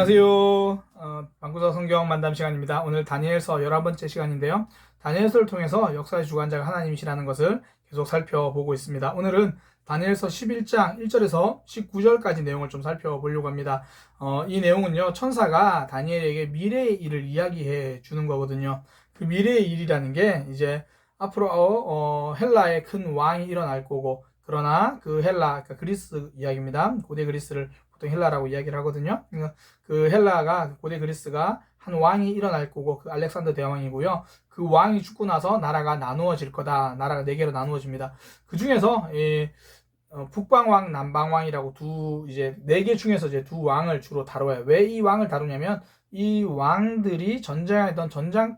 안녕하세요. 방구석 성경 만담 시간입니다. 오늘 다니엘서 11번째 시간인데요. 다니엘서를 통해서 역사의 주관자가 하나님이시라는 것을 계속 살펴보고 있습니다. 오늘은 다니엘서 11장 1절에서 19절까지 내용을 좀 살펴보려고 합니다. 이 내용은요, 천사가 다니엘에게 미래의 일을 이야기해 주는 거거든요. 그 미래의 일이라는 게 이제 앞으로 헬라의 큰 왕이 일어날 거고, 그러나 그 헬라, 그러니까 그리스 이야기입니다. 고대 그리스를 보통 헬라라고 이야기를 하거든요. 그 헬라가, 고대 그리스가 한 왕이 일어날 거고, 그 알렉산더 대왕이고요. 그 왕이 죽고 나서 나라가 나누어질 거다. 나라가 네 개로 나누어집니다. 그 중에서 북방왕, 남방왕이라고 이제 네 개 중에서 이제 두 왕을 주로 다뤄요. 왜 이 왕을 다루냐면 이 왕들이 전쟁하던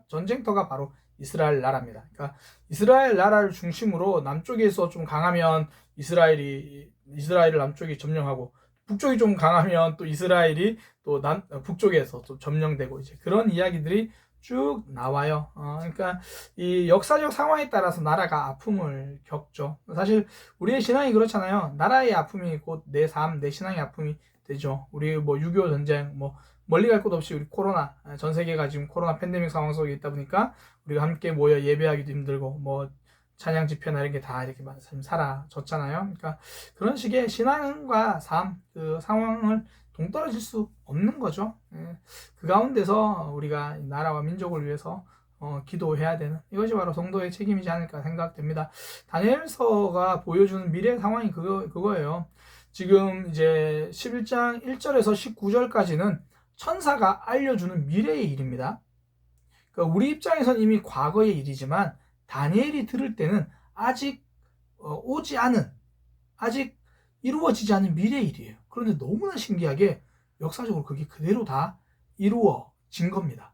전쟁터가 바로 이스라엘 나라입니다. 그러니까 이스라엘 나라를 중심으로 남쪽에서 좀 강하면 이스라엘을 남쪽이 점령하고, 북쪽이 좀 강하면 또 이스라엘이 또 북쪽에서 또 점령되고, 이제 그런 이야기들이 쭉 나와요. 그러니까 이 역사적 상황에 따라서 나라가 아픔을 겪죠. 사실 우리의 신앙이 그렇잖아요. 나라의 아픔이 곧 내 삶, 내 신앙의 아픔이 되죠. 우리 뭐 6.25 전쟁, 뭐 멀리 갈 곳 없이 우리 코로나, 전 세계가 지금 코로나 팬데믹 상황 속에 있다 보니까 우리가 함께 모여 예배하기도 힘들고, 뭐 찬양 집회나 이런 게 다 이렇게 사라졌잖아요. 그러니까 그런 식의 신앙과 삶, 그 상황을 동떨어질 수 없는 거죠. 그 가운데서 우리가 나라와 민족을 위해서 기도해야 되는, 이것이 바로 성도의 책임이지 않을까 생각됩니다. 다니엘서가 보여주는 미래 상황이 그거예요. 지금 이제 11장 1절에서 19절까지는 천사가 알려주는 미래의 일입니다. 그러니까 우리 입장에선 이미 과거의 일이지만 다니엘이 들을 때는 아직 오지 않은, 아직 이루어지지 않은 미래의 일이에요. 그런데 너무나 신기하게 역사적으로 그게 그대로 다 이루어진 겁니다.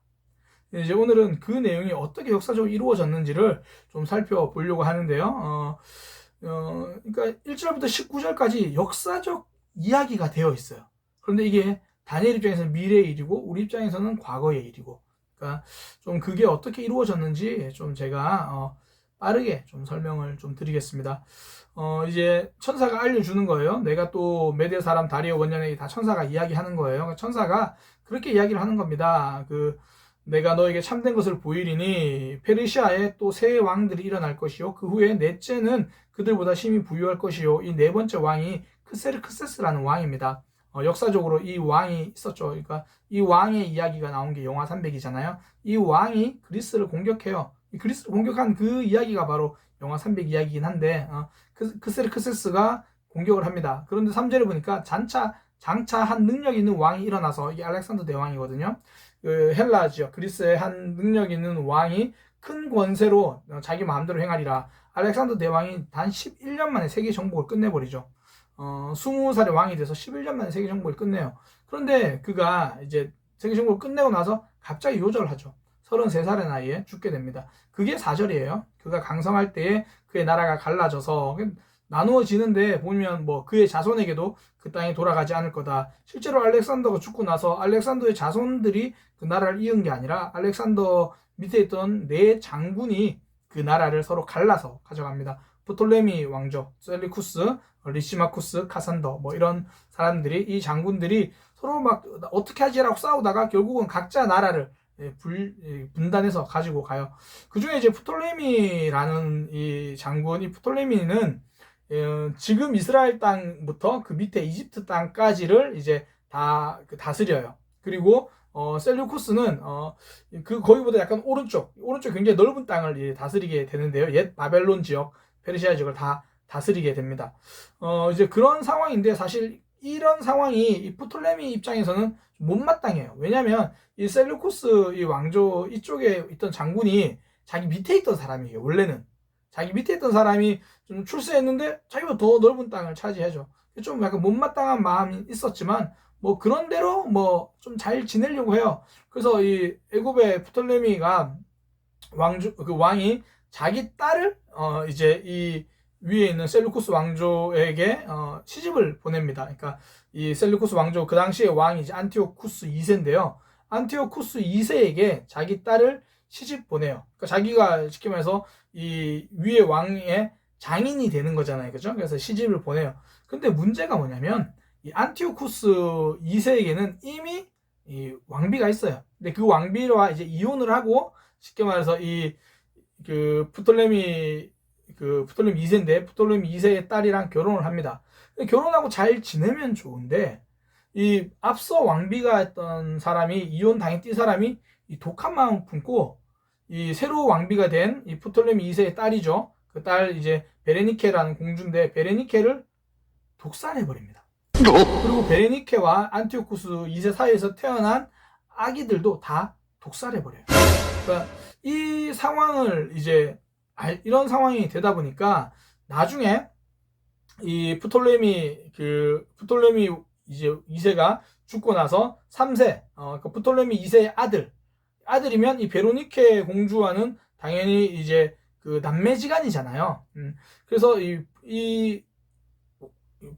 이제 오늘은 그 내용이 어떻게 역사적으로 이루어졌는지를 좀 살펴보려고 하는데요. 그러니까 1절부터 19절까지 역사적 이야기가 되어 있어요. 그런데 이게 다니엘 입장에서는 미래의 일이고 우리 입장에서는 과거의 일이고, 그러니까 좀 그게 어떻게 이루어졌는지 좀 제가 빠르게 좀 설명을 좀 드리겠습니다. 이제 천사가 알려주는 거예요. 내가 또 메대 사람 다리오 원년에 다 천사가 이야기하는 거예요. 천사가 그렇게 이야기를 하는 겁니다. 내가 너에게 참된 것을 보이리니 페르시아에 또 새 왕들이 일어날 것이요, 그 후에 넷째는 그들보다 심히 부유할 것이요, 이 네 번째 왕이 크세르크세스라는 왕입니다. 역사적으로 이 왕이 있었죠. 그러니까 이 왕의 이야기가 나온 게 영화 300이잖아요. 이 왕이 그리스를 공격해요. 이 그리스를 공격한 그 이야기가 바로 영화 300 이야기이긴 한데, 크세르크세스가 공격을 합니다. 그런데 3절에 보니까 장차 한 능력 있는 왕이 일어나서, 이게 알렉산더 대왕이거든요. 그 헬라 지역 그리스의 한 능력 있는 왕이 큰 권세로 자기 마음대로 행하리라. 알렉산더 대왕이 단 11년 만에 세계 정복을 끝내버리죠. 20살의 왕이 돼서 11년 만에 세계 정복을 끝내요. 그런데 그가 이제 세계 정복을 끝내고 나서 갑자기 요절을 하죠. 33살의 나이에 죽게 됩니다. 그게 4절이에요. 그가 강성할 때에 그의 나라가 갈라져서 나누어지는데 보면 뭐 그의 자손에게도 그 땅이 돌아가지 않을 거다. 실제로 알렉산더가 죽고 나서 알렉산더의 자손들이 그 나라를 이은 게 아니라 알렉산더 밑에 있던 네 장군이 그 나라를 서로 갈라서 가져갑니다. 프톨레미 왕조, 셀리쿠스, 리시마쿠스, 카산더, 뭐 이런 사람들이, 이 장군들이 서로 막 어떻게 하지라고 싸우다가 결국은 각자 나라를 분단해서 가지고 가요. 그 중에 이제 프톨레미라는 이 장군, 이 프톨레미는 지금 이스라엘 땅부터 그 밑에 이집트 땅까지를 이제 다 다스려요. 그리고 셀류쿠스는 거기보다 약간 오른쪽 굉장히 넓은 땅을 다스리게 되는데요. 옛 바벨론 지역, 페르시아 지역을 다 다스리게 됩니다. 이제 그런 상황인데, 사실 이런 상황이 이 프톨레미 입장에서는 못마땅해요. 왜냐면 이 셀류쿠스 이 왕조 이쪽에 있던 장군이 자기 밑에 있던 사람이에요. 원래는 자기 밑에 있던 사람이 좀 출세했는데 자기보다 더 넓은 땅을 차지하죠. 좀 약간 못마땅한 마음이 있었지만 뭐 그런 대로 뭐 좀 잘 지내려고 해요. 그래서 이 애굽의 프톨레미가 왕이 자기 딸을 이제 이 위에 있는 셀루쿠스 왕조에게 시집을 보냅니다. 그러니까 이 셀루쿠스 왕조, 그 당시에 왕이 이제 안티오쿠스 2세인데요. 안티오쿠스 2세에게 자기 딸을 시집 보내요. 그러니까 자기가 쉽게 말해서 이 위에 왕의 장인이 되는 거잖아요. 그죠? 그래서 시집을 보내요. 근데 문제가 뭐냐면 이 안티오쿠스 2세에게는 이미 이 왕비가 있어요. 근데 그 왕비와 이제 이혼을 하고 쉽게 말해서 이 그 프톨레미 2세인데 프톨레미 2세의 딸이랑 결혼을 합니다. 결혼하고 잘 지내면 좋은데 이 앞서 왕비가 했던 사람이 이혼 당했던 사람이 이 독한 마음 품고 이 새로 왕비가 된 이 프톨레미 2세의 딸이죠. 그 딸 이제 베레니케라는 공주인데 베레니케를 독살해 버립니다. 그리고 베레니케와 안티오쿠스 2세 사이에서 태어난 아기들도 다 독살해 버려요. 그러니까 이 상황을 이제 이런 상황이 되다 보니까 나중에 이 프톨레미 이제 2세가 죽고 나서 3세 그 프톨레미 2세의 아들이면 이 베로니케 공주와는 당연히 이제 그 남매지간이잖아요. 그래서 이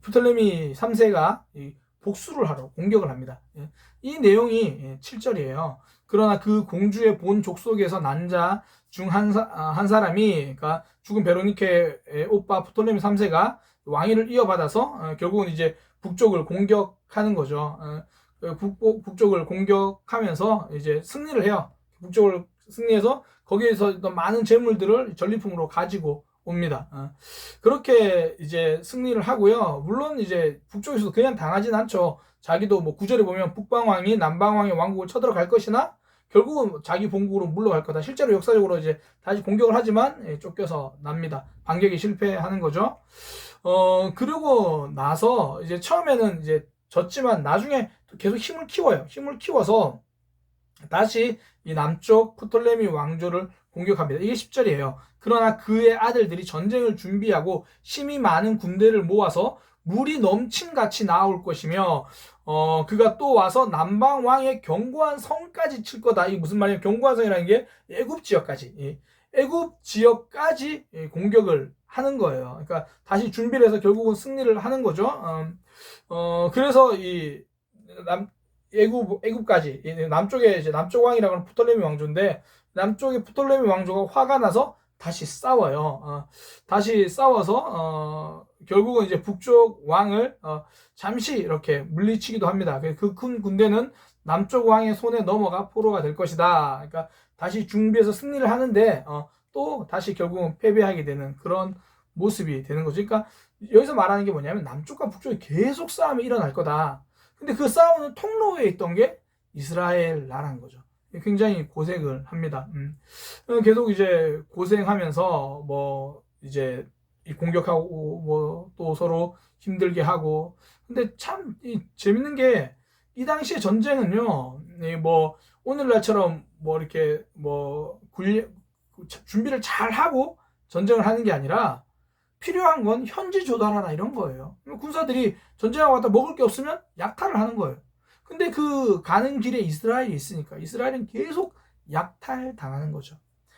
프톨레미 3세가 복수를 하러 공격을 합니다. 이 내용이 7절이에요. 그러나 그 공주의 본 족속에서 난 자 중 한 사람이, 그러니까 죽은 베로니케의 오빠 프톨레미 3세가 왕위를 이어받아서 결국은 이제 북쪽을 공격하는 거죠. 북쪽을 공격하면서 이제 승리를 해요. 북쪽을 승리해서 거기에서 많은 재물들을 전리품으로 가지고 옵니다. 그렇게 이제 승리를 하고요. 물론 이제 북쪽에서도 그냥 당하진 않죠. 자기도 뭐 9절에 보면 북방왕이 남방왕의 왕국을 쳐들어갈 것이나 결국은 자기 본국으로 물러갈 거다. 실제로 역사적으로 이제 다시 공격을 하지만 쫓겨서 납니다. 반격에 실패하는 거죠. 그러고 나서 이제 처음에는 이제 졌지만 나중에 계속 힘을 키워요. 힘을 키워서 다시 이 남쪽 프톨레미 왕조를 공격합니다. 이게 10절이에요. 그러나 그의 아들들이 전쟁을 준비하고 힘이 많은 군대를 모아서 물이 넘친같이 나올 것이며 그가 또 와서 남방 왕의 견고한 성까지 칠 거다. 이게 무슨 말이냐? 견고한 성이라는 게 애굽 지역까지, 애굽 지역까지 공격을 하는 거예요. 그러니까 다시 준비를 해서 결국은 승리를 하는 거죠. 그래서 이 애굽까지 남쪽에 이제 남쪽 왕이라고 하는 프톨레미 왕조인데 남쪽의 프톨레미 왕조가 화가 나서 다시 싸워요. 다시 싸워서 결국은 이제 북쪽 왕을 잠시 이렇게 물리치기도 합니다. 그 큰 군대는 남쪽 왕의 손에 넘어가 포로가 될 것이다. 그러니까 다시 준비해서 승리를 하는데 또 다시 결국은 패배하게 되는 그런 모습이 되는 거죠. 그러니까 여기서 말하는 게 뭐냐면 남쪽과 북쪽이 계속 싸움이 일어날 거다. 근데 그 싸우는 통로에 있던 게 이스라엘 나라인 거죠. 굉장히 고생을 합니다. 계속 이제 고생하면서 뭐 이제 공격하고 뭐 또 서로 힘들게 하고. 근데 참 재밌는 게 이 당시의 전쟁은요, 뭐 오늘날처럼 뭐 이렇게 뭐 준비를 잘 하고 전쟁을 하는 게 아니라 필요한 건 현지 조달하라 이런 거예요. 군사들이 전쟁하고 왔다 먹을 게 없으면 약탈을 하는 거예요. 근데 그 가는 길에 이스라엘이 있으니까 이스라엘은 계속 약탈 당하는 거죠.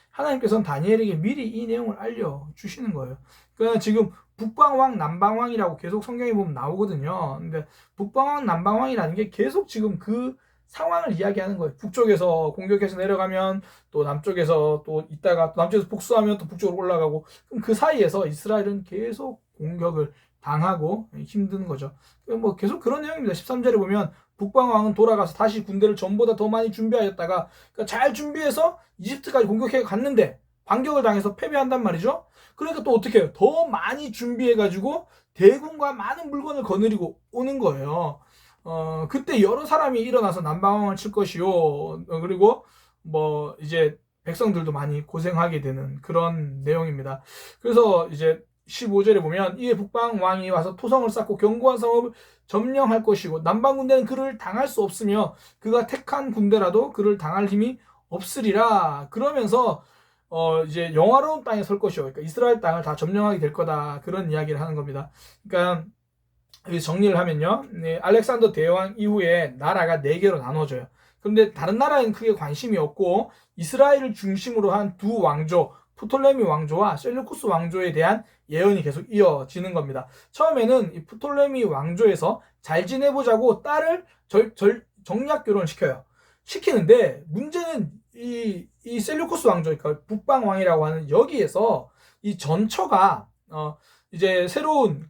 하나님께서는 다니엘에게 미리 이 내용을 알려주시는 거예요. 그러니까 지금 북방왕, 남방왕이라고 계속 성경에 보면 나오거든요. 근데 북방왕, 남방왕이라는 게 계속 지금 그 상황을 이야기하는 거예요. 북쪽에서 공격해서 내려가면 또 남쪽에서 또 있다가 또 남쪽에서 복수하면 또 북쪽으로 올라가고, 그럼 그 사이에서 이스라엘은 계속 공격을 당하고 힘든 거죠. 뭐 계속 그런 내용입니다. 13절에 보면 북방왕은 돌아가서 다시 군대를 전보다 더 많이 준비하였다가, 그러니까 잘 준비해서 이집트까지 공격해 갔는데 반격을 당해서 패배한단 말이죠. 그러니까 또 어떻게 해요? 더 많이 준비해가지고 대군과 많은 물건을 거느리고 오는 거예요. 그때 여러 사람이 일어나서 남방왕을 칠 것이요. 그리고 뭐 이제 백성들도 많이 고생하게 되는 그런 내용입니다. 그래서 이제 15절에 보면 이에 북방 왕이 와서 토성을 쌓고 견고한 성읍을 점령할 것이고 남방 군대는 그를 당할 수 없으며 그가 택한 군대라도 그를 당할 힘이 없으리라. 그러면서 이제 영화로운 땅에 설 것이요. 그러니까 이스라엘 땅을 다 점령하게 될 거다. 그런 이야기를 하는 겁니다. 그러니까 정리를 하면요, 알렉산더 대왕 이후에 나라가 4개로 나눠져요. 그런데 다른 나라에는 크게 관심이 없고 이스라엘을 중심으로 한 두 왕조, 프톨레미 왕조와 셀루쿠스 왕조에 대한 예언이 계속 이어지는 겁니다. 처음에는 이 프톨레미 왕조에서 잘 지내보자고 딸을 정략 결혼시켜요. 시키는데 문제는 이 셀루쿠스 왕조, 그러니까 북방 왕이라고 하는 여기에서 이 전처가 새로운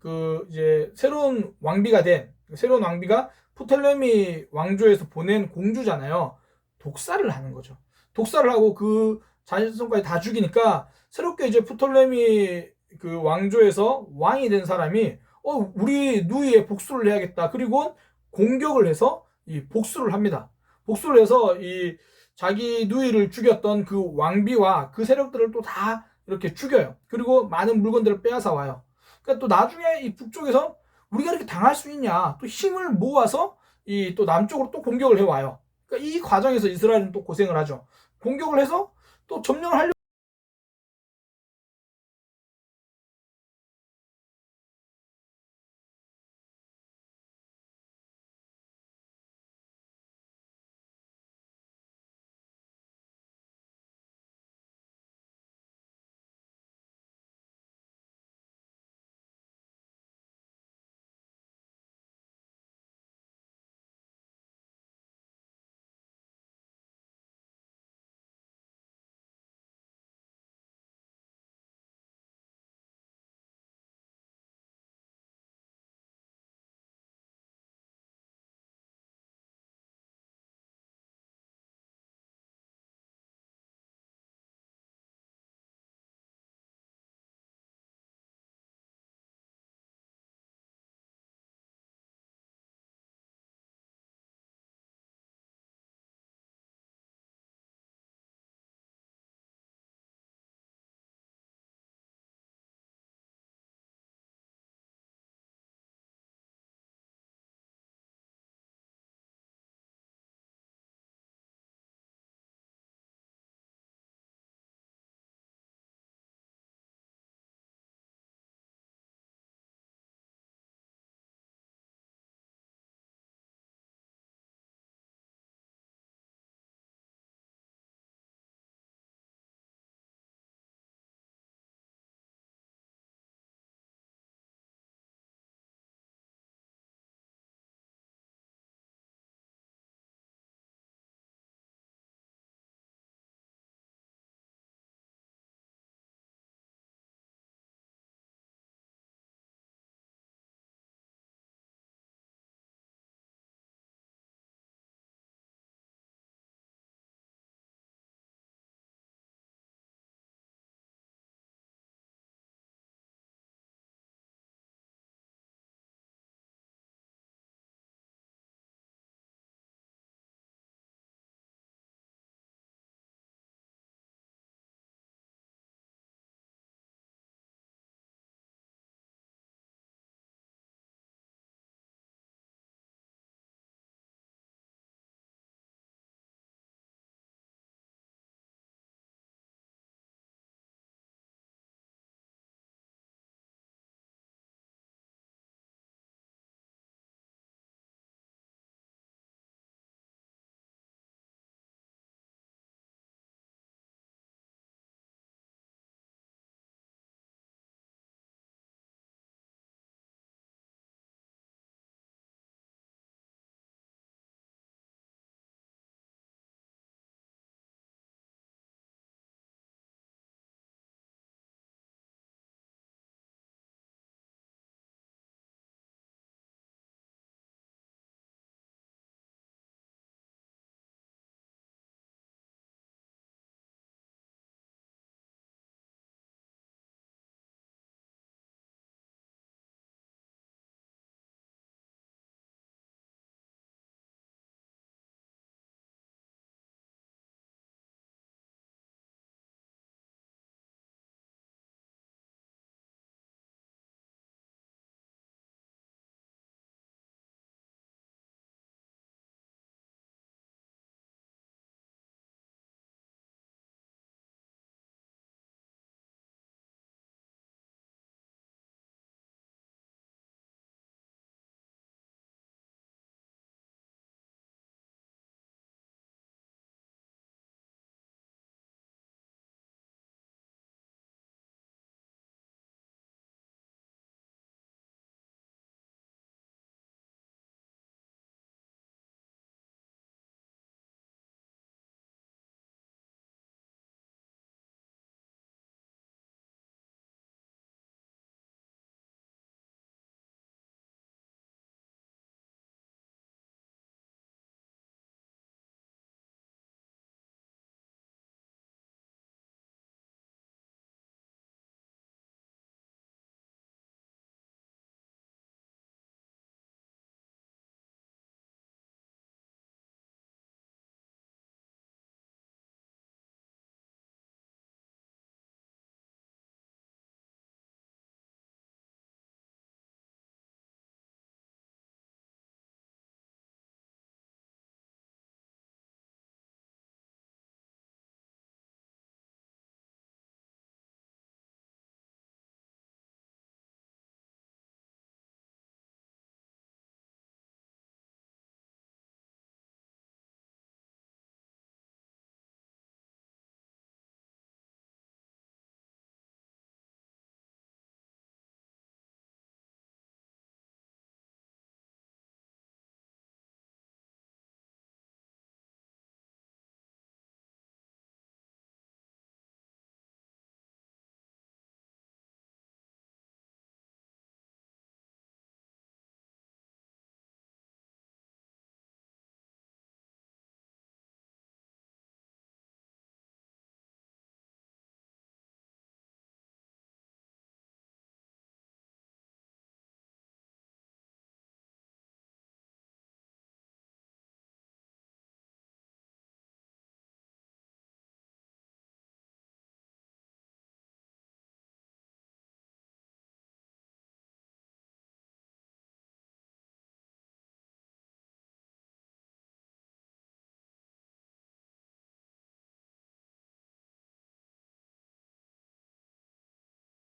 왕비가 프톨레미 왕조에서 보낸 공주잖아요. 독살을 하는 거죠. 독살을 하고 그 자손까지 다 죽이니까 새롭게 이제 프톨레미 그 왕조에서 왕이 된 사람이 우리 누이의 복수를 해야겠다. 그리고 공격을 해서 이 복수를 합니다. 복수를 해서 이 자기 누이를 죽였던 그 왕비와 그 세력들을 또 다 이렇게 죽여요. 그리고 많은 물건들을 빼앗아 와요. 그러니까 또 나중에 이 북쪽에서 우리가 이렇게 당할 수 있냐, 또 힘을 모아서 이 또 남쪽으로 또 공격을 해 와요. 그러니까 이 과정에서 이스라엘은 또 고생을 하죠. 공격을 해서 또 점령을 하려고